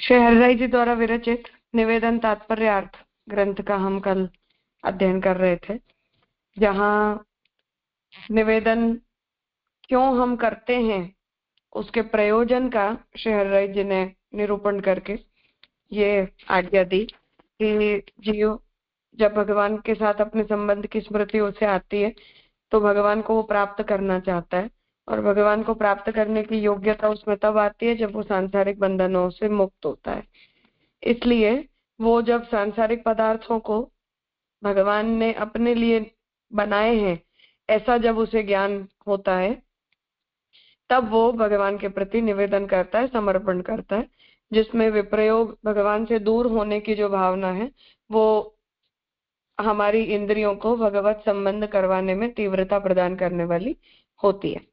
श्री हरिराय जी द्वारा विरचित निवेदन तात्पर्यार्थ ग्रंथ का हम कल अध्ययन कर रहे थे, जहाँ निवेदन क्यों हम करते हैं उसके प्रयोजन का श्री हरिराय जी ने निरूपण करके ये आज्ञा दी कि जीव जब भगवान के साथ अपने संबंध की स्मृति उसे आती है तो भगवान को वो प्राप्त करना चाहता है, और भगवान को प्राप्त करने की योग्यता उसमें तब आती है जब वो सांसारिक बंधनों से मुक्त होता है। इसलिए वो जब सांसारिक पदार्थों को भगवान ने अपने लिए बनाए हैं ऐसा जब उसे ज्ञान होता है, तब वो भगवान के प्रति निवेदन करता है, समर्पण करता है, जिसमें विप्रयोग भगवान से दूर होने की जो भावना है वो हमारी इंद्रियों को भगवत संबंध करवाने में तीव्रता प्रदान करने वाली होती है।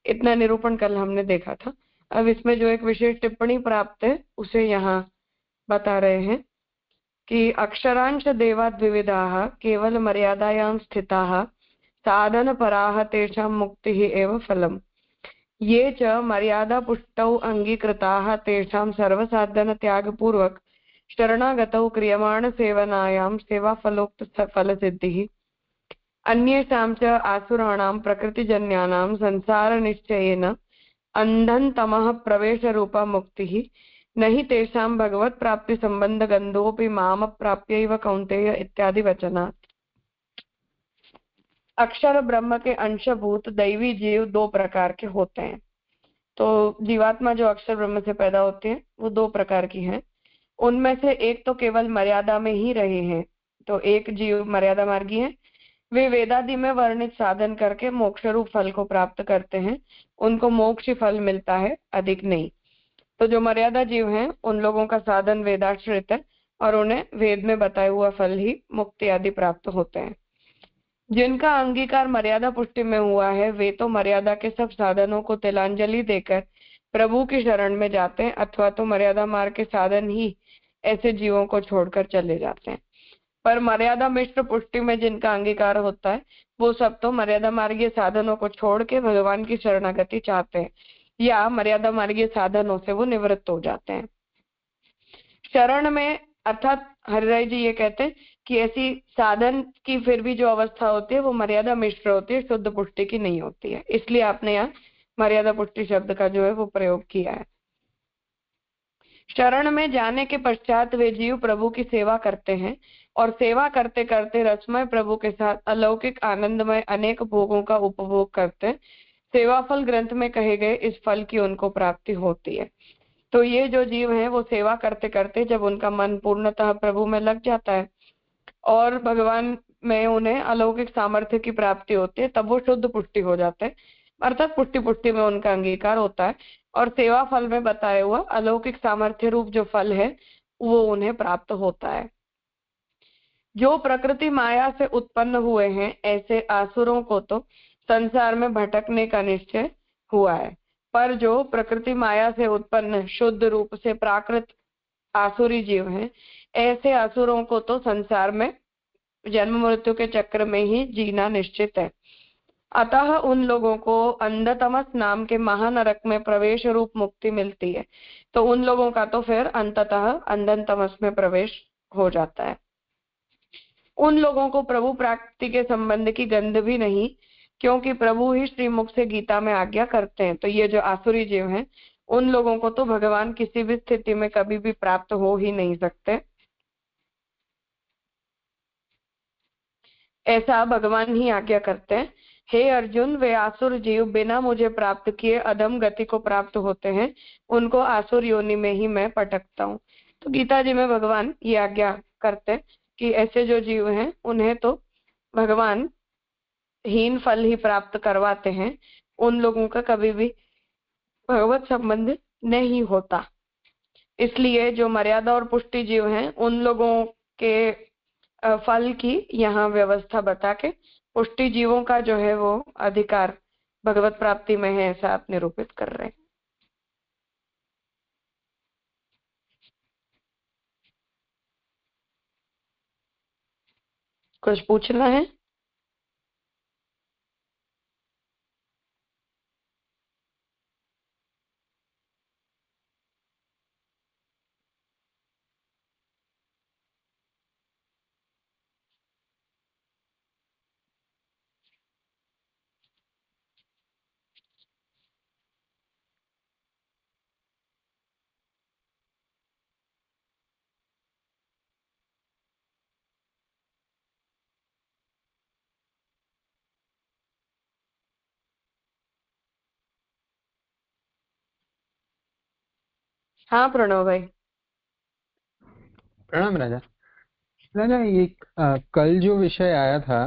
इतना निरूपण कल हमने देखा था। अब इसमें जो एक विशेष टिप्पणी प्राप्त है उसे यहाँ बता रहे हैं कि अक्षरांश देवा द्विविधाः केवल मर्यादायां स्थिताः साधन पराः तेषां मुक्तिः एव फलम्। ये च मर्यादा पुष्टौ अंगीकृताः तेषां सर्वसाधन त्यागपूर्वक शरणागतौ क्रियमाण सेवनायां सेवाफलोक्त फलसिद्धिः अन्येषां च आसुराणां प्रकृतिजन्यानां संसारनिश्चयेन अंधन तमः प्रवेशरूपा मुक्तिः न हि तेषां भगवत् प्राप्ति संबंध गंधोपि माम प्राप्यैव कौन्तेय इत्यादि वचनात्। अक्षर ब्रह्म के अंशभूत दैवी जीव दो प्रकार के होते हैं। तो जीवात्मा जो अक्षर ब्रह्म से पैदा होते हैं वो दो प्रकार की हैं। उनमें से एक तो केवल मर्यादा में ही रहे हैं, तो एक जीव मर्यादा मार्गी है, वे वेदादि में वर्णित साधन करके मोक्ष रूप फल को प्राप्त करते हैं, उनको मोक्ष फल मिलता है, अधिक नहीं। तो जो मर्यादा जीव हैं उन लोगों का साधन वेदाश्रित है और उन्हें वेद में बताया हुआ फल ही मुक्ति आदि प्राप्त होते हैं। जिनका अंगीकार मर्यादा पुष्टि में हुआ है वे तो मर्यादा के सब साधनों को तिलांजलि देकर प्रभु की शरण में जाते हैं, अथवा तो मर्यादा मार्ग के साधन ही ऐसे जीवों को छोड़कर चले जाते हैं। पर मर्यादा मिश्र पुष्टि में जिनका अंगीकार होता है वो सब तो मर्यादा मार्गीय साधनों को छोड़ के भगवान की शरणागति चाहते हैं, या मर्यादा मार्गीय साधनों से वो निवृत्त हो जाते हैं। शरण में अर्थात हरिराय जी ये कहते हैं कि ऐसी साधन की फिर भी जो अवस्था होती है वो मर्यादा मिश्र होती है, शुद्ध पुष्टि की नहीं होती है। इसलिए आपने यहाँ मर्यादा पुष्टि शब्द का जो है वो प्रयोग किया है। शरण में जाने के पश्चात वे जीव प्रभु की सेवा करते हैं और सेवा करते करते रसमय प्रभु के साथ अलौकिक आनंदमय अनेक भोगों का उपभोग करते हैं। सेवा फल ग्रंथ में कहे गए इस फल की उनको प्राप्ति होती है। तो ये जो जीव हैं वो सेवा करते करते जब उनका मन पूर्णतः प्रभु में लग जाता है और भगवान में उन्हें अलौकिक सामर्थ्य की प्राप्ति होती है, तब वो शुद्ध पुष्टि हो जाते हैं, अर्थात पुष्टि पुष्टि में उनका अंगीकार होता है और सेवा फल में बताया हुआ अलौकिक सामर्थ्य रूप जो फल है वो उन्हें प्राप्त होता है। जो प्रकृति माया से उत्पन्न हुए हैं ऐसे आसुरों को तो संसार में भटकने का निश्चय हुआ है, पर जो प्रकृति माया से उत्पन्न शुद्ध रूप से प्राकृत आसुरी जीव हैं ऐसे असुरों को तो संसार में जन्म मृत्यु के चक्र में ही जीना निश्चित है। अतः उन लोगों को अंधतमस नाम के महानरक में प्रवेश रूप मुक्ति मिलती है, तो उन लोगों का तो फिर अंततः अंधन तमस में प्रवेश हो जाता है। उन लोगों को प्रभु प्राप्ति के संबंध की गंध भी नहीं, क्योंकि प्रभु ही श्रीमुख से गीता में आज्ञा करते हैं। तो ये जो आसुरी जीव हैं उन लोगों को तो भगवान किसी भी स्थिति में कभी भी प्राप्त हो ही नहीं सकते, ऐसा भगवान ही आज्ञा करते हैं। हे अर्जुन, वे आसुर जीव बिना मुझे प्राप्त किए अधम गति को प्राप्त होते हैं, उनको आसुर योनि में ही मैं पटकता हूँ। तो गीता जी में भगवान ये आज्ञा करते हैं कि ऐसे जो जीव हैं उन्हें तो भगवान हीन फल ही प्राप्त करवाते हैं, उन लोगों का कभी भी भगवत संबंध नहीं होता। इसलिए जो मर्यादा और पुष्टि जीव हैं उन लोगों के फल की यहाँ व्यवस्था बता के पुष्टि जीवों का जो है वो अधिकार भगवत प्राप्ति में है ऐसा आप निरूपित कर रहे हैं। कुछ पूछना है? हाँ प्रणव भाई। प्रणाम राजा। राजा एक कल जो विषय आया था,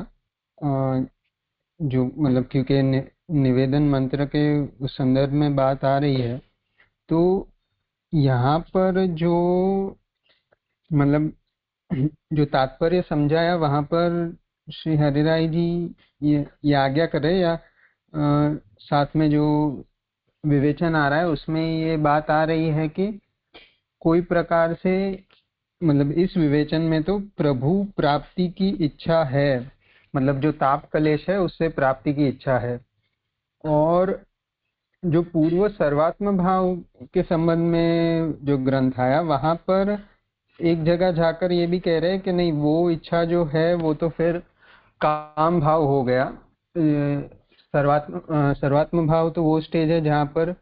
जो मतलब क्योंकि निवेदन मंत्र के उस संदर्भ में बात आ रही है, तो यहाँ पर जो मतलब जो तात्पर्य समझाया वहाँ पर श्री हरिराय जी ये आज्ञा करे या साथ में जो विवेचन आ रहा है उसमें ये बात आ रही है कि कोई प्रकार से मतलब इस विवेचन में तो प्रभु प्राप्ति की इच्छा है, मतलब जो ताप कलेश है उससे प्राप्ति की इच्छा है। और जो पूर्व सर्वात्म भाव के संबंध में जो ग्रंथ आया वहां पर एक जगह जाकर ये भी कह रहे हैं कि नहीं, वो इच्छा जो है वो तो फिर काम भाव हो गया। सर्वात्म भाव तो वो स्टेज है जहाँ पर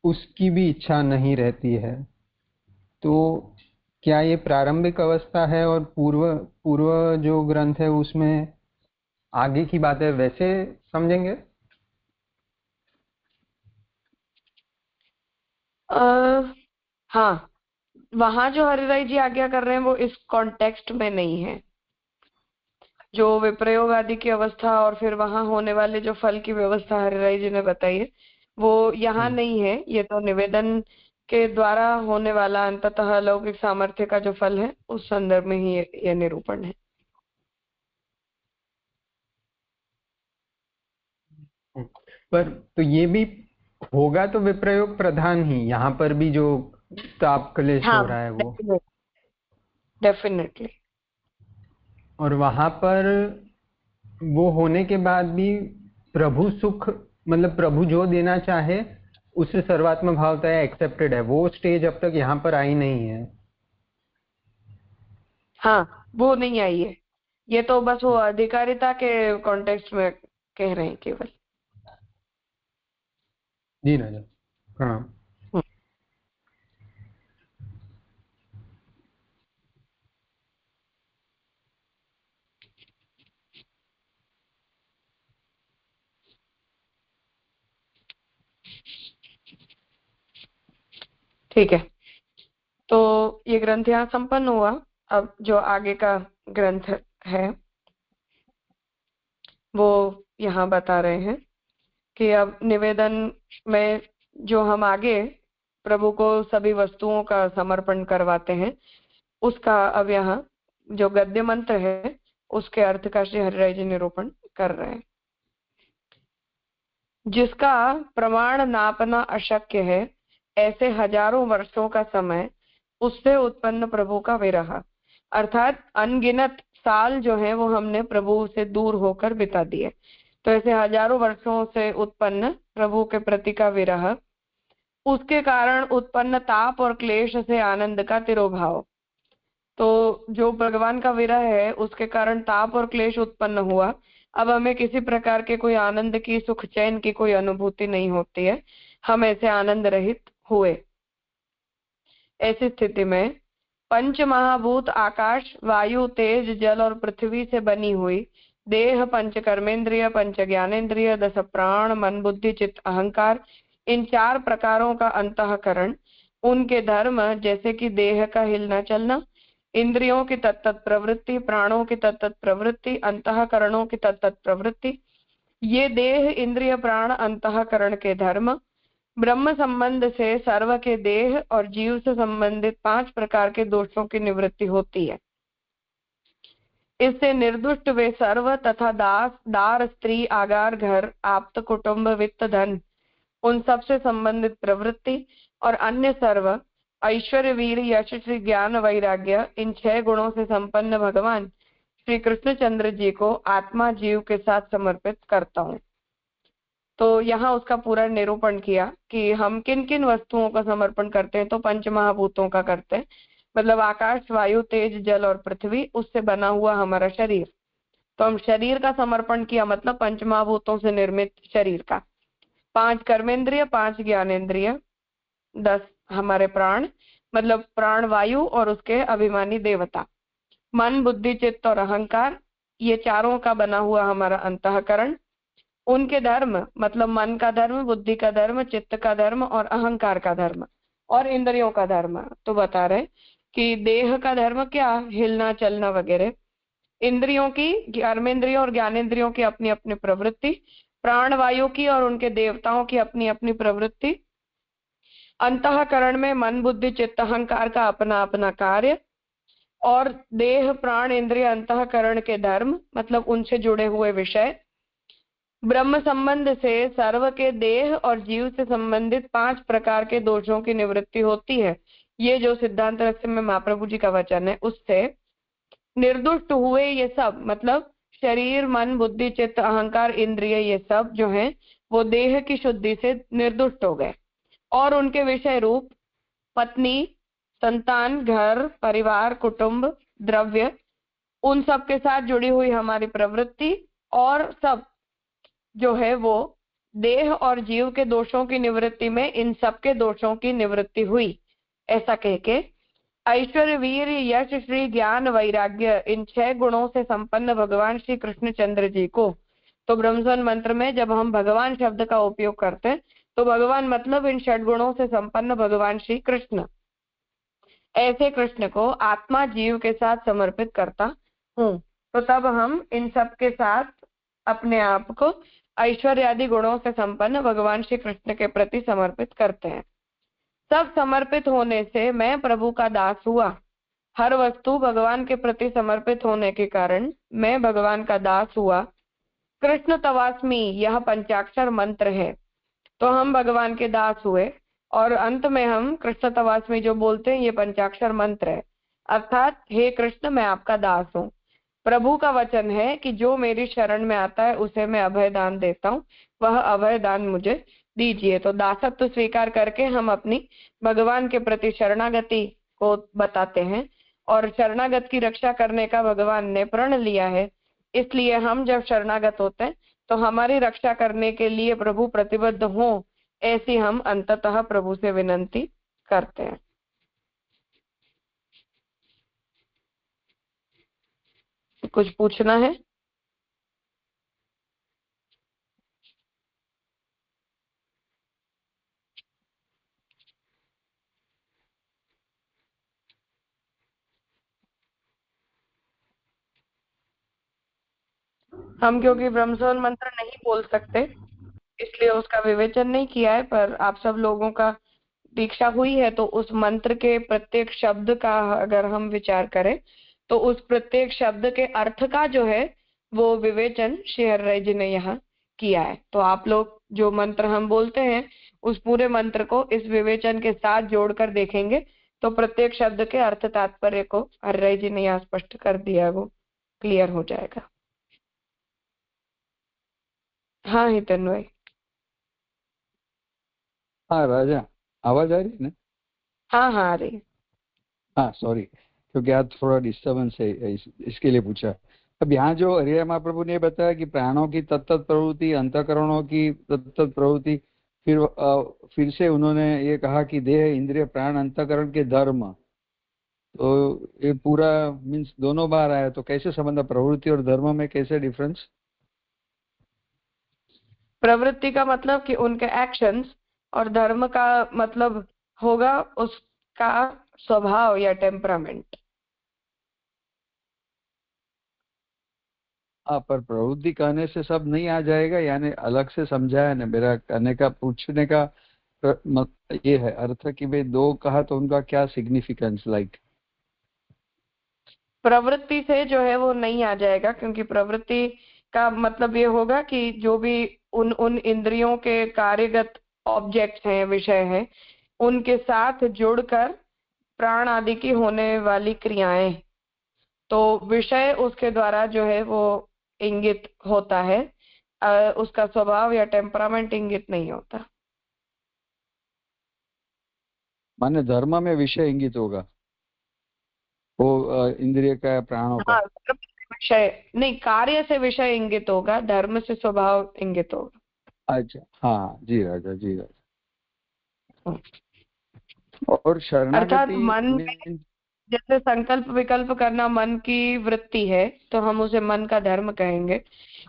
उसकी भी इच्छा नहीं रहती है। तो क्या ये प्रारंभिक अवस्था है और पूर्व पूर्व जो ग्रंथ है उसमें आगे की बातें वैसे समझेंगे? आ, हाँ, वहां जो हरिराय जी आज्ञा कर रहे हैं वो इस कॉन्टेक्स्ट में नहीं है। जो विप्रयोग आदि की अवस्था और फिर वहां होने वाले जो फल की व्यवस्था हरिराय जी ने बताई है वो यहाँ हम्म। नहीं है। ये तो निवेदन के द्वारा होने वाला अंततः अलौकिक सामर्थ्य का जो फल है उस संदर्भ में ही ये निरूपण है। पर तो ये भी होगा तो विप्रयोग प्रधान ही, यहाँ पर भी जो ताप क्लेश हाँ, हो रहा है वो। डेफिनेटली। और वहां पर वो होने के बाद भी प्रभु सुख, मतलब प्रभु जो देना चाहे उससे सर्वात्म भावता है एक्सेप्टेड है, वो स्टेज अब तक यहाँ पर आई नहीं है। हाँ, वो नहीं आई है। ये तो बस वो अधिकारिता के कॉन्टेक्स्ट में कह रहे हैं केवल। जी राजा, प्रणाम। हम्म, ठीक है। तो ये ग्रंथ यहाँ संपन्न हुआ। अब जो आगे का ग्रंथ है वो यहाँ बता रहे हैं कि अब निवेदन में जो हम आगे प्रभु को सभी वस्तुओं का समर्पण करवाते हैं उसका अब यहाँ जो गद्य मंत्र है उसके अर्थ का श्री हरिराय जी निरूपण कर रहे हैं। जिसका प्रमाण नापना अशक्य है, ऐसे हजारों वर्षों का समय उससे उत्पन्न प्रभु का विरह, अर्थात अनगिनत साल जो है वो हमने प्रभु से दूर होकर बिता दिए। तो ऐसे हजारों वर्षों से उत्पन्न प्रभु के प्रति का विरह, उसके कारण उत्पन्न ताप और क्लेश से आनंद का तिरोभाव। तो जो भगवान का विरह है उसके कारण ताप और क्लेश उत्पन्न हुआ। अब हमें किसी प्रकार के कोई आनंद की, सुख चैन की कोई अनुभूति नहीं होती है। हम ऐसे आनंद रहित हुए। ऐसी स्थिति में पंच महाभूत आकाश, वायु, तेज, जल और पृथ्वी से बनी हुई देह, पंच कर्मेंद्रिय, पंच ज्ञानेन्द्रिय, दस प्राण, मन, बुद्धि, चित्त, अहंकार, इन चार प्रकारों का अंतःकरण, उनके धर्म जैसे कि देह का हिलना चलना, इंद्रियों की तत्त प्रवृत्ति, प्राणों की तत्त प्रवृत्ति, अंतःकरणों की तत्त प्रवृत्ति, ये देह, इंद्रिय, प्राण, अंतःकरण के धर्म, ब्रह्म संबंध से सर्व के देह और जीव से संबंधित 5 प्रकार के दोषों की निवृत्ति होती है। इससे निर्दुष्ट वे सर्व तथा दास, दार, स्त्री, आगार, घर, आप्त, कुटुंब, वित्त, धन, उन सब से संबंधित प्रवृत्ति और अन्य सर्व, ऐश्वर्य, वीर, यश, श्री ज्ञान, वैराग्य, इन 6 गुणों से संपन्न भगवान श्री कृष्णचंद्र जी को आत्मा जीव के साथ समर्पित करता हूँ। तो यहाँ उसका पूरा निरूपण किया कि हम किन किन वस्तुओं का समर्पण करते हैं। तो पंच महाभूतों का करते हैं, मतलब आकाश, वायु, तेज, जल और पृथ्वी, उससे बना हुआ हमारा शरीर। तो हम शरीर का समर्पण किया, मतलब पंच महाभूतों से निर्मित शरीर का। 5 कर्मेंद्रिय, 5 ज्ञानेन्द्रिय, 10 हमारे प्राण, मतलब प्राण वायु और उसके अभिमानी देवता, मन, बुद्धि, चित्त और अहंकार, ये चारों का बना हुआ हमारा अंतःकरण, उनके धर्म, मतलब मन का धर्म, बुद्धि का धर्म, चित्त का धर्म और अहंकार का धर्म, और इंद्रियों का धर्म। तो बता रहे कि देह का धर्म क्या, हिलना चलना वगैरह, इंद्रियों की, कर्मेंद्रियों और ज्ञानेंद्रियों की अपनी अपनी प्रवृत्ति, प्राण वायु की और उनके देवताओं की अपनी अपनी प्रवृत्ति, अंतःकरण में मन बुद्धि चित्त अहंकार का अपना अपना कार्य, और देह प्राण इंद्रिय अंतःकरण के धर्म मतलब उनसे जुड़े हुए विषय, ब्रह्म संबंध से सर्व के देह और जीव से संबंधित 5 प्रकार के दोषों की निवृत्ति होती है। ये जो सिद्धांत रहस्य में महाप्रभु जी का वचन है, उससे निर्दुष्ट हुए ये सब, मतलब शरीर मन बुद्धि चित्त अहंकार इंद्रिय, ये सब जो हैं वो देह की शुद्धि से निर्दुष्ट हो गए, और उनके विषय रूप पत्नी संतान घर परिवार कुटुंब द्रव्य, उन सब के साथ जुड़ी हुई हमारी प्रवृत्ति और सब जो है वो देह और जीव के दोषों की निवृत्ति में इन सब के दोषों की निवृत्ति हुई। ऐसा कह के ऐश्वर्य वीर यश श्री ज्ञान वैराग्य, इन 6 गुणों से संपन्न भगवान श्री कृष्ण चंद्र जी को, तो ब्रह्मज्ञान मंत्र में जब हम भगवान शब्द का उपयोग करते हैं तो भगवान मतलब इन 6 गुणों से संपन्न भगवान श्री कृष्ण, ऐसे कृष्ण को आत्मा जीव के साथ समर्पित करता हूँ। तो तब हम इन सब के साथ अपने आप को ऐश्वर्य आदि गुणों से संपन्न भगवान श्री कृष्ण के प्रति समर्पित करते हैं। सब समर्पित होने से मैं प्रभु का दास हुआ। हर वस्तु भगवान के प्रति समर्पित होने के कारण मैं भगवान का दास हुआ। कृष्ण तवास्मी, यह पंचाक्षर मंत्र है। तो हम भगवान के दास हुए और अंत में हम कृष्ण तवास्मी जो बोलते हैं ये पंचाक्षर मंत्र है, अर्थात हे कृष्ण मैं आपका दास हूँ। प्रभु का वचन है कि जो मेरी शरण में आता है उसे मैं अभय दान देता हूँ, वह अभय दान मुझे दीजिए। तो दासत्व स्वीकार करके हम अपनी भगवान के प्रति शरणागति को बताते हैं, और शरणागत की रक्षा करने का भगवान ने प्रण लिया है, इसलिए हम जब शरणागत होते हैं तो हमारी रक्षा करने के लिए प्रभु प्रतिबद्ध हो, ऐसी हम अंततः प्रभु से विनंती करते हैं। कुछ पूछना है? हम क्योंकि ब्रह्मसोन मंत्र नहीं बोल सकते इसलिए उसका विवेचन नहीं किया है, पर आप सब लोगों का दीक्षा हुई है तो उस मंत्र के प्रत्येक शब्द का अगर हम विचार करें तो उस प्रत्येक शब्द के अर्थ का जो है वो विवेचन श्री हरिराय जी ने यहाँ किया है। तो आप लोग जो मंत्र हम बोलते हैं उस पूरे मंत्र को इस विवेचन के साथ जोड़कर देखेंगे तो प्रत्येक शब्द के अर्थ तात्पर्य को हरिराय जी ने यहाँ स्पष्ट कर दिया, वो क्लियर हो जाएगा। हाँ हितन भाई। हाँ राजा, आवाज आ रही है ना? हाँ हाँ आ रही है। हाँ सॉरी, क्योंकि आज थोड़ा डिस्टर्बेंस है, इसके लिए पूछा। अब यहाँ जो हरिराय महाप्रभु ने बताया कि प्राणों की तत्त प्रवृत्ति, अंतःकरणों की तत्त प्रवृत्ति, फिर से उन्होंने ये कहा कि देह इंद्रिय प्राण अंतःकरण के धर्म, तो ये पूरा मीन्स दोनों बार आया, तो कैसे संबंध प्रवृत्ति और धर्म में, कैसे डिफरेंस? प्रवृत्ति का मतलब कि उनके एक्शंस, और धर्म का मतलब होगा उसका स्वभाव या टेम्परामेंट। हाँ, पर प्रवृत्ति कहने से सब नहीं आ जाएगा, यानी अलग से समझाया ना, मेरा कहने का पूछने का ये है अर्थ कि भाई दो कहा तो उनका क्या सिग्निफिकेंस लाइक? प्रवृत्ति से जो है वो नहीं आ जाएगा, क्योंकि प्रवृत्ति का मतलब ये होगा कि जो भी उन उन इंद्रियों के कार्यगत ऑब्जेक्ट्स हैं, विषय हैं, उनके साथ जुड़कर प्राण आदि की होने वाली क्रियाएं, तो विषय उसके द्वारा जो है वो इंगित होता है, उसका स्वभाव या टेम्परामेंट इंगित नहीं होता। माने धर्म में विषय इंगित होगा, वो इंद्रिय का, प्राणों का? हाँ, धर्म से विषय नहीं, कार्य से विषय इंगित होगा, धर्म से स्वभाव इंगित होगा। अच्छा, हाँ जी राजा, जी राजा। हम्म। और अर्थात शरणागति मन में मीन, जैसे संकल्प विकल्प करना मन की वृत्ति है तो हम उसे मन का धर्म कहेंगे,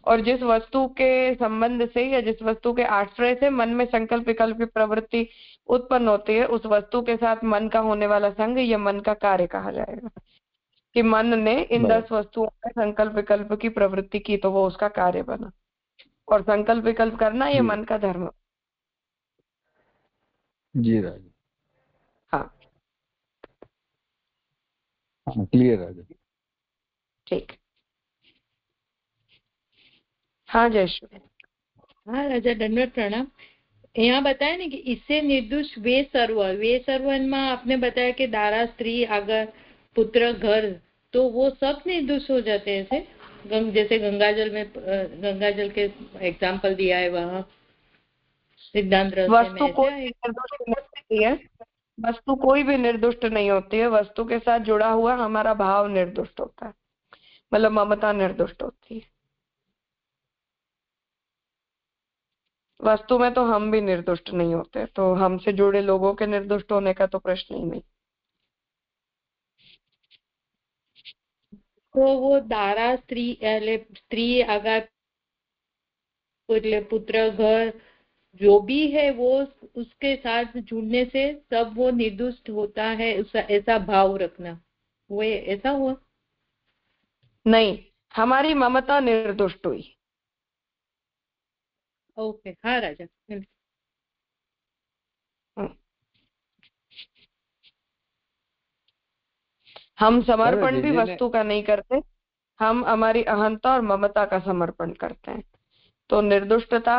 और जिस वस्तु के संबंध से या जिस वस्तु के आश्रय से मन में संकल्प विकल्प की प्रवृत्ति उत्पन्न होती है, उस वस्तु के साथ मन का होने वाला संग या मन का कार्य कहा जाएगा। कि मन ने इन 10 वस्तुओं में संकल्प विकल्प की प्रवृत्ति की तो वो उसका कार्य बना, और संकल्प विकल्प करना ये मन का धर्म। जी राजा। हाँ क्लियर राजा। ठीक। हाँ जयश्री। हाँ राजा, दंडवत प्रणाम। यहाँ बताया ना कि इससे निर्दोष वे सर्व में आपने बताया कि दारा, स्त्री, आगर, पुत्र, घर, तो वो सब निर्दोष हो जाते हैं ऐसे। जैसे गंगाजल में, गंगाजल के एग्जाम्पल दिया है वहाँ सिद्धांत वस्तु कोई निर्दोष नहीं होती है, वस्तु कोई भी निर्दुष्ट नहीं होती है। वस्तु के साथ जुड़ा हुआ हमारा भाव निर्दुष्ट होता है, मतलब ममता निर्दुष्ट होती है। वस्तु में तो हम भी निर्दुष्ट नहीं होते, तो हमसे जुड़े लोगों के निर्दुष्ट होने का तो प्रश्न ही नहीं। तो वो दारा, स्त्री, आगार, पुत्र, घर जो भी है वो उसके साथ जुड़ने से सब वो निर्दुष्ट होता है, ऐसा भाव रखना, वो ऐसा हुआ? नहीं, हमारी ममता निर्दुष्ट हुई। ओके। हाँ राजा। हम समर्पण भी वस्तु का नहीं करते, हम हमारी अहंता और ममता का समर्पण करते हैं। तो निर्दुष्टता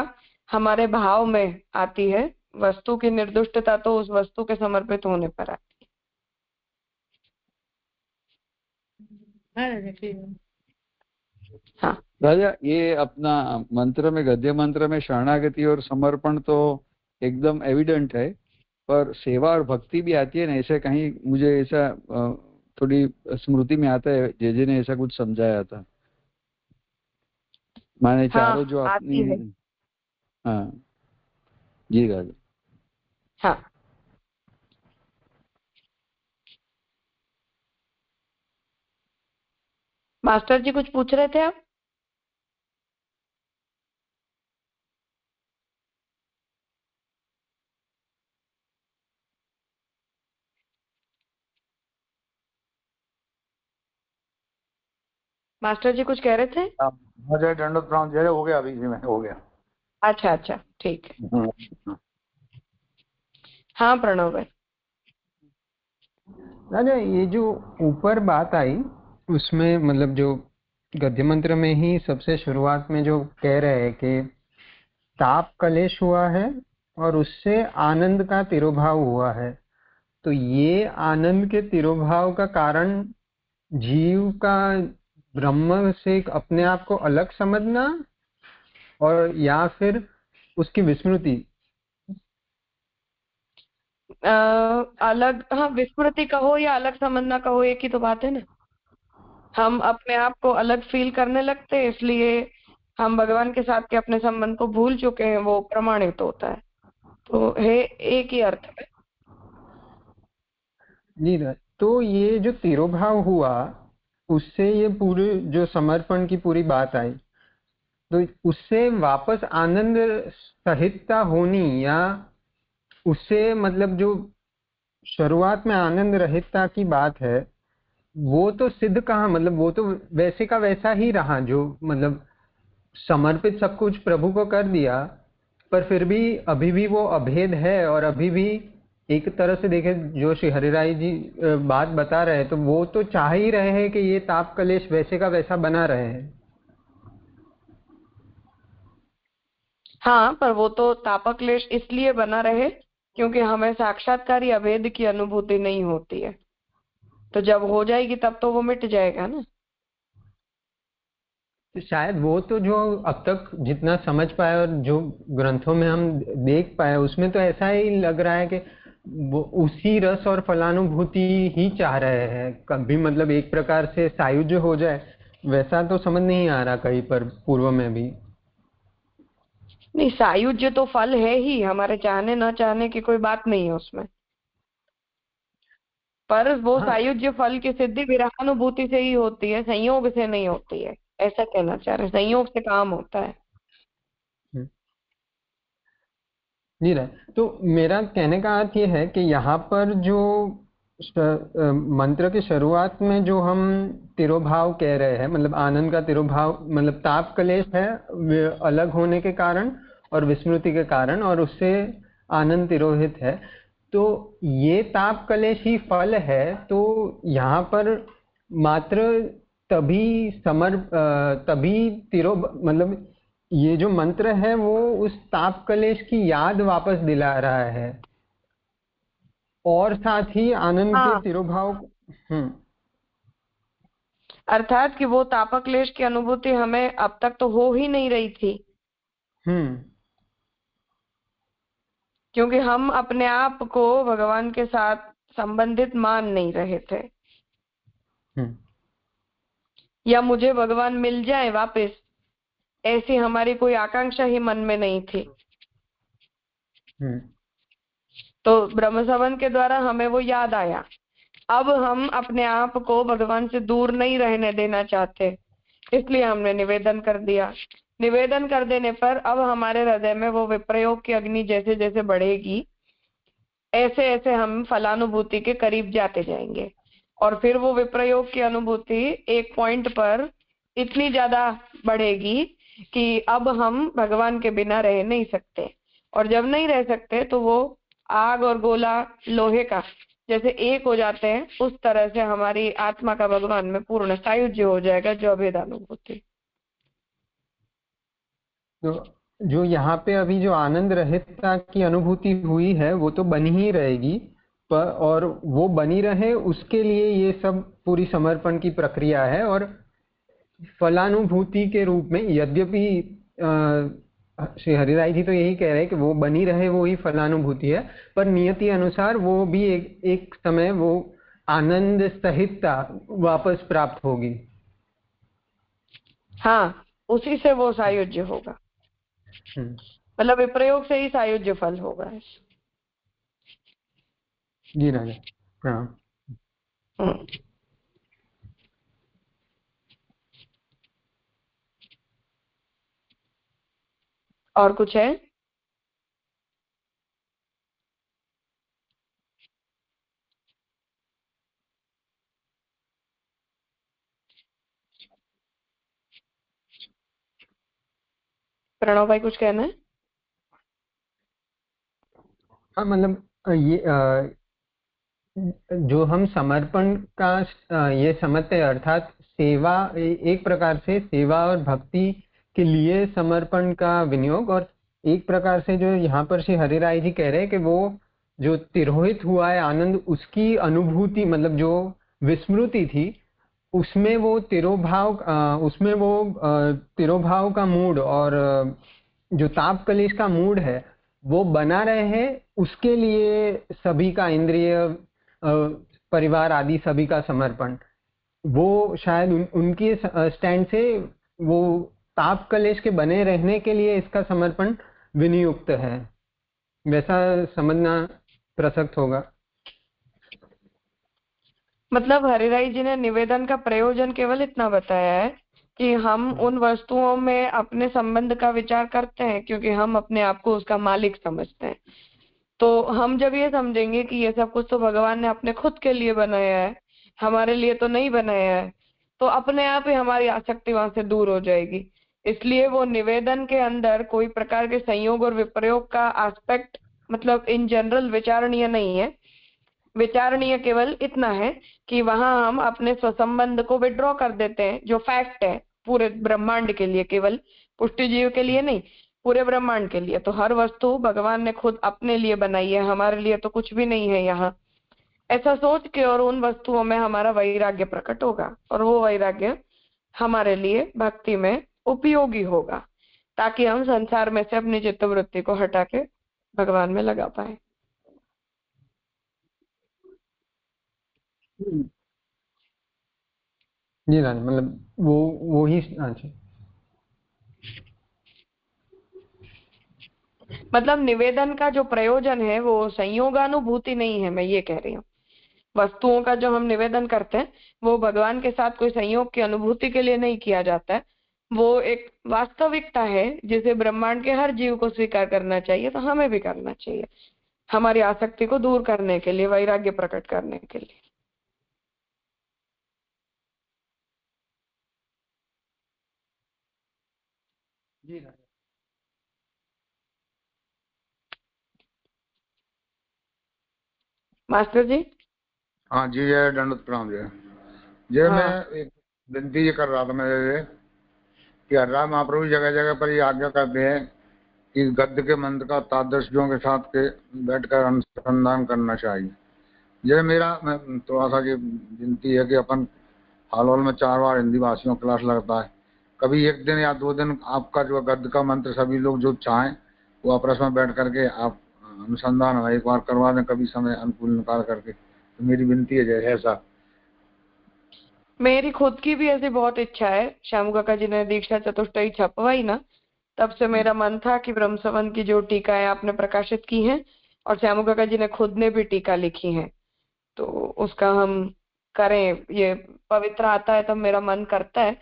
हमारे भाव में आती है, वस्तु की निर्दुष्टता तो उस वस्तु के समर्पित होने पर आती है। हाँ राजा, ये अपना मंत्र में, गद्य मंत्र में शरणागति और समर्पण तो एकदम एविडेंट है, पर सेवा और भक्ति भी आती है ना, ऐसे कहीं मुझे ऐसा थोड़ी स्मृति में आता है, जे ने ऐसा कुछ समझाया था। माने चारों जो अपनी। हाँ जी राजा। हाँ मास्टर जी कुछ पूछ रहे थे आप? मास्टर जी कुछ कह रहे थे? जय दंडवत प्रणाम। जय हो गया, अभी जी में हो गया। अच्छा अच्छा ठीक है। हाँ प्रणव भाई। राजा, ये जो ऊपर बात आई उसमें मतलब जो गद्य मंत्र में ही सबसे शुरुआत में जो कह रहे हैं कि ताप कलेश हुआ है और उससे आनंद का तिरोभाव हुआ है, तो ये आनंद के तिरोभाव का कारण जीव का ब्रह्म से अपने आप को अलग समझना और या फिर उसकी विस्मृति? अलग, हाँ विस्मृति कहो या अलग समझना कहो, एक ही तो बात है ना। हम अपने आप को अलग फील करने लगते हैं, इसलिए हम भगवान के साथ के अपने संबंध को भूल चुके हैं, वो प्रमाणित होता है। तो है एक ही अर्थ है जी। तो ये जो तिरोभाव हुआ उससे ये पूरे जो समर्पण की पूरी बात आई, तो उससे वापस आनंद सहितता होनी, या उससे मतलब जो शुरुआत में आनंद रहितता की बात है वो तो सिद्ध कहाँ, मतलब वो तो वैसे का वैसा ही रहा, जो मतलब समर्पित सब कुछ प्रभु को कर दिया, पर फिर भी अभी भी वो अभेद है। और अभी भी एक तरह से देखे जो श्री हरिराय जी बात बता रहे हैं, तो वो तो चाह ही रहे हैं कि ये ताप कलेश वैसे का वैसा बना रहे हैं। हाँ, पर वो तो तापक्लेश इसलिए बना रहे क्योंकि हमें साक्षात्कारी अभेद की अनुभूति नहीं होती है। तो जब हो जाएगी तब तो वो मिट जाएगा ना। तो शायद वो तो जो अब तक जितना समझ पाए और जो ग्रंथों में हम देख पाए उसमें तो ऐसा ही लग रहा है कि वो उसी रस और फलानुभूति ही चाह रहे हैं, कभी मतलब एक प्रकार से सायुज्य हो जाए वैसा तो समझ नहीं आ रहा कहीं पर पूर्व में भी। नहीं, सायुज्य तो फल है ही, हमारे चाहने न चाहने की कोई बात नहीं है उसमें। पर वो हाँ सायुज्य फल की सिद्धि विरहानुभूति से ही होती है, संयोग से नहीं होती है, ऐसा कहना चाह रहे हैं। संयोग से काम होता है। हम्म, जी रहे। तो मेरा कहने का अर्थ ये है कि यहाँ पर जो मंत्र की शुरुआत में जो हम तिरोभाव कह रहे हैं, मतलब आनंद का तिरोभाव, मतलब ताप क्लेश है अलग होने के कारण और विस्मृति के कारण, और उससे आनंद तिरोहित है। तो ये ताप क्लेश ही फल है। तो यहाँ पर मात्र तभी तिरो, मतलब ये जो मंत्र है वो उस ताप क्लेश की याद वापस दिला रहा है, और साथ ही आनंद के हाँ, तिरोभाव। हम्म। अर्थात कि वो तापक्लेश की अनुभूति हमें अब तक तो हो ही नहीं रही थी, हम्म। क्योंकि हम अपने आप को भगवान के साथ संबंधित मान नहीं रहे थे, हम्म। या मुझे भगवान मिल जाए वापस, ऐसी हमारी कोई आकांक्षा ही मन में नहीं थी। हम्म। तो ब्रह्म संबंध के द्वारा हमें वो याद आया। अब हम अपने आप को भगवान से दूर नहीं रहने देना चाहते, इसलिए हमने निवेदन कर दिया। निवेदन कर देने पर अब हमारे हृदय में वो विप्रयोग की अग्नि जैसे जैसे बढ़ेगी, ऐसे ऐसे हम फलानुभूति के करीब जाते जाएंगे, और फिर वो विप्रयोग की अनुभूति एक पॉइंट पर इतनी ज्यादा बढ़ेगी कि अब हम भगवान के बिना रह नहीं सकते। और जब नहीं रह सकते तो वो आग और गोला लोहे का जैसे एक हो जाते हैं, उस तरह से हमारी आत्मा का भगवान में पूर्ण सायुज्य हो जाएगा, जो अभेदानुभूति। तो जो यहाँ पे अभी जो आनंद रहितता की अनुभूति हुई है वो तो बनी ही रहेगी, पर और वो बनी रहे उसके लिए ये सब पूरी समर्पण की प्रक्रिया है। और फलानुभूति के रूप में, यद्यपि श्री हरिराय जी तो यही कह रहे हैं कि वो बनी रहे वो ही फलानुभूति है, पर नियति अनुसार वो भी एक समय वो आनंद सहितता वापस प्राप्त होगी। हाँ, उसी से वो सायुज्य होगा, मतलब विप्रयोग से ही सायुज्य फल होगा। जी राजा, प्रणाम। हम्म। और कुछ है? प्रणव भाई कुछ कहना है? हाँ, मतलब ये जो हम समर्पण का ये समझते हैं, अर्थात सेवा, एक प्रकार से सेवा और भक्ति के लिए समर्पण का विनियोग, और एक प्रकार से जो यहाँ पर श्री हरिराय जी कह रहे हैं कि वो जो तिरोहित हुआ है आनंद, उसकी अनुभूति, मतलब जो विस्मृति थी उसमें वो तिरोभाव, उसमें वो तिरोभाव का मूड और जो ताप कलेश का मूड है वो बना रहे, उसके लिए सभी का इंद्रिय परिवार आदि सभी का समर्पण, वो शायद उनकी स्टैंड से वो ताप कलेश के बने रहने के लिए इसका समर्पण विनियुक्त है, वैसा समझना प्रसक्त होगा। मतलब हरिराई जी ने निवेदन का प्रयोजन केवल इतना बताया है कि हम उन वस्तुओं में अपने संबंध का विचार करते हैं क्योंकि हम अपने आप को उसका मालिक समझते हैं। तो हम जब ये समझेंगे कि ये सब कुछ तो भगवान ने अपने खुद के लिए बनाया है, हमारे लिए तो नहीं बनाया है, तो अपने आप ही हमारी आसक्ति वहां से दूर हो जाएगी। इसलिए वो निवेदन के अंदर कोई प्रकार के संयोग और विप्रयोग का एस्पेक्ट मतलब इन जनरल विचारणीय नहीं है। विचारणीय केवल इतना है कि वहां हम अपने स्वसंबंध को विड्रॉ कर देते हैं, जो फैक्ट है पूरे ब्रह्मांड के लिए, केवल पुष्टि जीव के लिए नहीं, पूरे ब्रह्मांड के लिए। तो हर वस्तु भगवान ने खुद अपने लिए बनाई है, हमारे लिए तो कुछ भी नहीं है यहाँ, ऐसा सोच के और उन वस्तुओं में हमारा वैराग्य प्रकट होगा, और वो वैराग्य हमारे लिए भक्ति में उपयोगी होगा, ताकि हम संसार में से अपनी चित्तवृत्ति को हटा के भगवान में लगा पाए। जी राज, मतलब वो ही, अच्छा। मतलब निवेदन का जो प्रयोजन है वो संयोगानुभूति नहीं है, मैं ये कह रही हूँ। वस्तुओं का जो हम निवेदन करते हैं वो भगवान के साथ कोई संयोग की अनुभूति के लिए नहीं किया जाता है, वो एक वास्तविकता है जिसे ब्रह्मांड के हर जीव को स्वीकार करना चाहिए, तो हमें भी करना चाहिए, हमारी आसक्ति को दूर करने के लिए, वैराग्य प्रकट करने के लिए। जी राजा। मास्टर जी। हाँ जी, जय दंडवत प्रणाम जय। जय हाँ। मैं एक विनती ये कर रहा था मेरे कि हर्रा महाप्रभु जगह जगह पर ये आज्ञा करते हैं कि गद्य के मंत्र का तादृशियों के साथ के बैठकर अनुसंधान करना चाहिए। जय मेरा मैं थोड़ा सा ये विनती है कि अपन हाल हाल में 4 बार हिंदी भाषियों क्लास लगता है, कभी 1 दिन या 2 दिन आपका जो गद्य का मंत्र सभी लोग जो चाहें वो आपस में बैठ करके आप अनुसंधान एक बार करवा दें, कभी समय अनुकूल निकाल करके, तो मेरी विनती है जय ऐसा। मेरी खुद की भी ऐसी बहुत इच्छा है। श्याम काका जी ने दीक्षा चतुष्टयी छपवाई ना, तब से मेरा मन था कि ब्रह्मसवन की जो टीकाएं आपने प्रकाशित की हैं और श्याम काका जी ने खुद ने भी टीका लिखी है, तो उसका हम करें। ये पवित्र आता है तब मेरा मन करता है,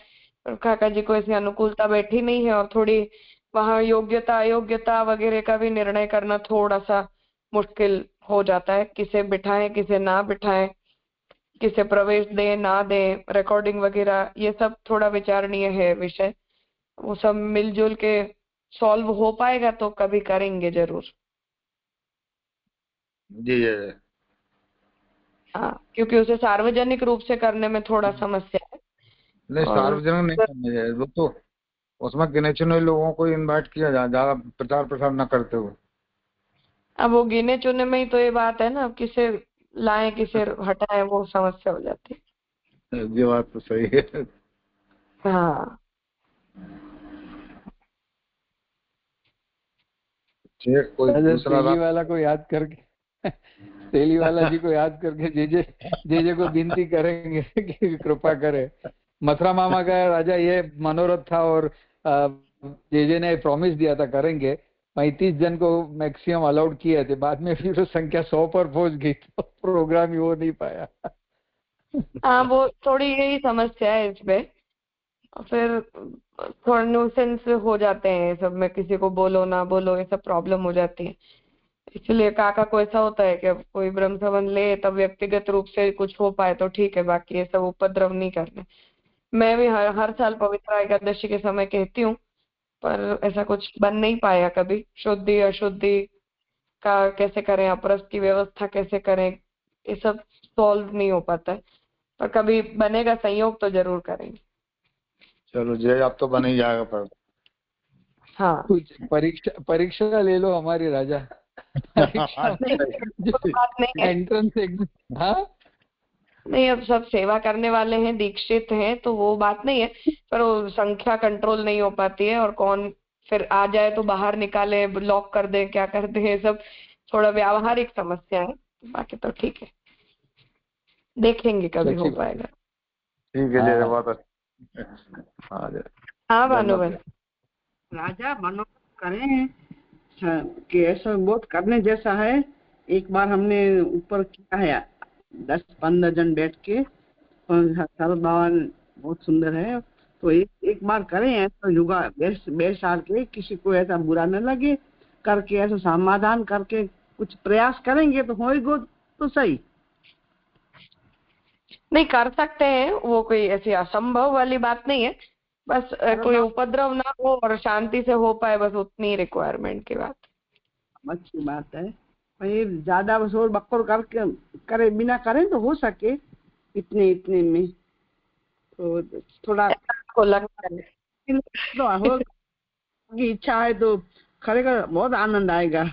पर काका जी को ऐसी अनुकूलता बैठी नहीं है और थोड़ी वहाँ योग्यता अयोग्यता वगैरह का भी निर्णय करना थोड़ा सा मुश्किल हो जाता है, किसे बिठाएं किसे ना बिठाएं, किसे प्रवेश दें ना दें, रिकॉर्डिंग वगैरह ये सब थोड़ा विचारणीय है विषय। वो सब मिलजुल के सॉल्व हो पाएगा तो कभी करेंगे जरूर। जी जय। हाँ, क्योंकि उसे सार्वजनिक रूप से करने में थोड़ा समस्या है। नहीं और सार्वजनिक नहीं करना चाहिए वो तो, उसमें गिने चुने लोगों को इनवाइट किया जाए, ज्यादा प्रचार प्रसार न करते हुए। अब वो गिने चुने में ही तो ये बात है ना, अब किसे लाएं किसे हटाएं वो समस्या हो जाती है। ये बात तो सही है। हाँ ठीक, कोई दूसरा तेली वाला को याद करके तेली वाला जी को याद करके जे को विनती करेंगे कि कृपा करे। मथुरा मामा का राजा ये मनोरथ था और जे ने प्रॉमिस दिया था करेंगे, 35 जन को मैक्सिमम अलाउड किए थे, बाद में फिर संख्या 100 पर पहुंच गई तो प्रोग्राम ही हो नहीं पाया। हाँ, वो थोड़ी यही समस्या है इसमें, फिर थोड़ा न्यूसेंस हो जाते हैं सब में, किसी को बोलो ना बोलो ये सब प्रॉब्लम हो जाती है। इसलिए काका को ऐसा होता है कि अब कोई ब्रह्म सवन ले तब व्यक्तिगत रूप से कुछ हो पाए तो ठीक है, बाकी ये सब उपद्रव नहीं करने। मैं भी हर साल पवित्र एकादशी के समय कहती हूँ, पर ऐसा कुछ बन नहीं पाया कभी। शुद्धि अशुद्धि का कैसे करें, अपरस की व्यवस्था कैसे करें, ये सब सॉल्व नहीं हो पाता है, पर कभी बनेगा संयोग तो जरूर करेंगे। चलो जय, आप तो बन ही जाएगा पर। हाँ कुछ परीक्षा ले लो हमारी राजा। बात नहीं है। Entrance exam. हाँ नहीं, अब सब सेवा करने वाले हैं, दीक्षित हैं, तो वो बात नहीं है, पर वो संख्या कंट्रोल नहीं हो पाती है और कौन फिर आ जाए तो बाहर निकाले, लॉक कर दे, क्या कर दे, सब थोड़ा व्यावहारिक समस्या है। बाकी तो ठीक है, देखेंगे कभी हो पाएगा। ठीक है जय, बहुत अच्छा। हाँ जय। हाँ भानुबेन। राजा मनोरथ करें कि ऐसा बहुत करने जैसा है। एक बार हमने ऊपर किया है 10-15 जन बैठ के, साल बावन बहुत सुंदर है, तो एक बार करें ऐसा युगा 20 साल के, किसी को ऐसा बुरा न लगे, करके ऐसा समाधान करके कुछ प्रयास करेंगे तो होएगा तो सही। नहीं, कर सकते हैं, वो कोई ऐसी असंभव वाली बात नहीं है, बस कोई उपद्रव ना हो और शांति से हो पाए, बस उतनी रिक्वायरमेंट की बात। अच्छी बात है, ये ज्यादा शोर बक्कर करके करे बिना करें तो हो सके इतने इतने में, तो थोड़ा को लगता है तो हो की इच्छा है तो करेगा, बहुत आनंद आएगा।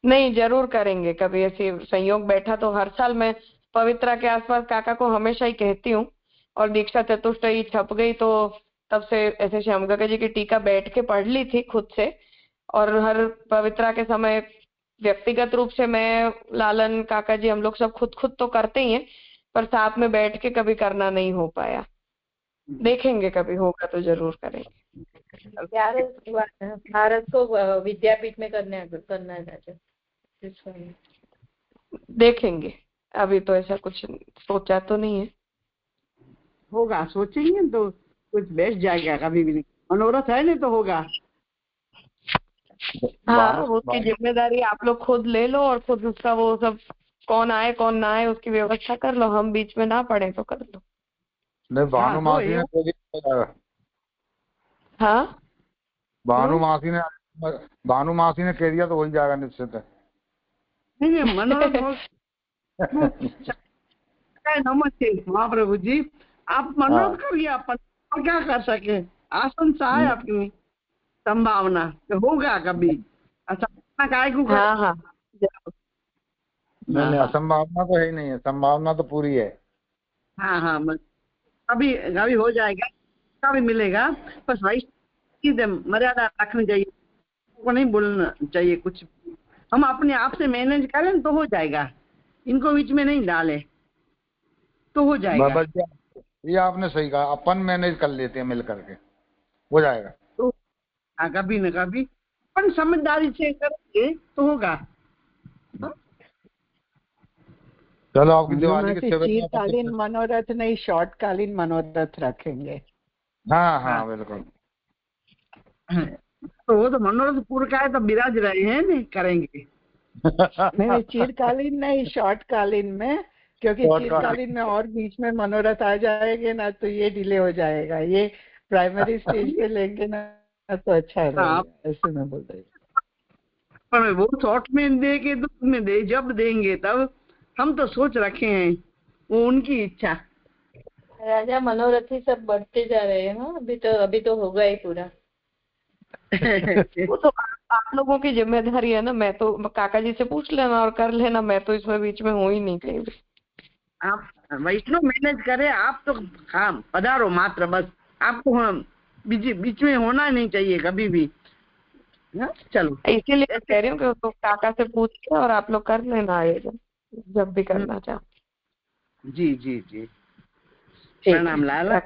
नहीं, जरूर करेंगे, कभी ऐसी संयोग बैठा तो हर साल मैं पवित्रा के आसपास काका को हमेशा ही कहती हूँ, और दीक्षा चतुष्टयी छप गई तो तब से ऐसे श्याम काका जी की टीका बैठ के पढ़ ली थी खुद से, और हर पवित्रा के समय व्यक्तिगत रूप से मैं, लालन, काका जी, हम लोग सब खुद तो करते ही हैं, पर साथ में बैठ के कभी करना नहीं हो पाया। देखेंगे कभी होगा तो जरूर करेंगे। भारत को विद्यापीठ में करना है राजा। देखेंगे। अभी तो ऐसा कुछ सोचा तो नहीं है। होगा, सोचेंगे तो कुछ बैठ जाएगा, कभी भी नहीं। मनोरथ है नहीं तो होगा। हाँ, उसकी जिम्मेदारी आप लोग खुद ले लो और खुद उसका वो सब कौन आए कौन ना आए उसकी व्यवस्था कर लो, हम बीच में ना पड़े तो कर लो। नहीं, भानु मासी ने कह दिया हो जाएगा। हाँ, भानु मासी ने कह दिया तो हो ही जाएगा निश्चित है। नहीं मनोरथ नमस्ते महाप्रभु जी, आप मनोरथ करिए, अपन और क्या कर सके। आशंसा है अपनी संभावना होगा कभी, असंभावना काय को हाँ हाँ नहीं, असंभावना तो है ही नहीं है, संभावना तो पूरी है। हाँ हाँ, कभी कभी हो जाएगा, कभी मिलेगा। बस भाई मर्यादा रखनी चाहिए, को नहीं बोलना चाहिए कुछ। हम अपने आप से मैनेज करें तो हो जाएगा, इनको बीच में नहीं डाले तो हो जाएगा। बस ये आपने सही कहा, अपन मैनेज कर लेते हैं मिल करके, हो जाएगा। तो कभी न कभी अपन समझदारी से करेंगे तो होगा। चलो, आपकी दिवाली के शीतकालीन मनोरथ नहीं, शॉर्टकालीन मनोरथ रखेंगे। हाँ हाँ बिल्कुल। तो वो तो मनोरथ पूर्ण का है तो विराज रहे हैं, नहीं करेंगे। नहीं, चिरकालीन नहीं, शॉर्टकालीन में, क्योंकि चिरकालीन में और बीच में मनोरथ आ जाएंगे ना तो ये डिले हो जाएगा। ये प्राइमरी स्टेज पे लेंगे ना तो अच्छा रहेगा, ऐसे मैं बोल रही हूँ। पर वो शॉर्ट में दे के तो में दे, जब देंगे तब। हम तो सोच रखे हैं, वो उनकी इच्छा। राजा मनोरथी सब बढ़ते जा रहे हैं। हाँ, अभी तो होगा ही पूरा। वो तो आप लोगों की जिम्मेदारी है ना। मैं तो काका जी से पूछ लेना और कर लेना, मैं तो इसमें बीच में हूँ ही नहीं कहीं भी। आप वैष्णव मैनेज करे, आप तो हाँ पधारो मात्र, बस आपको हम बीच में होना नहीं चाहिए कभी भी। चलो, इसीलिए कह रही हूँ कि उसको काका से पूछ के और आप लोग कर लेना आयोजन जब भी करना चाहो। जी जी जी, प्रणाम लाला।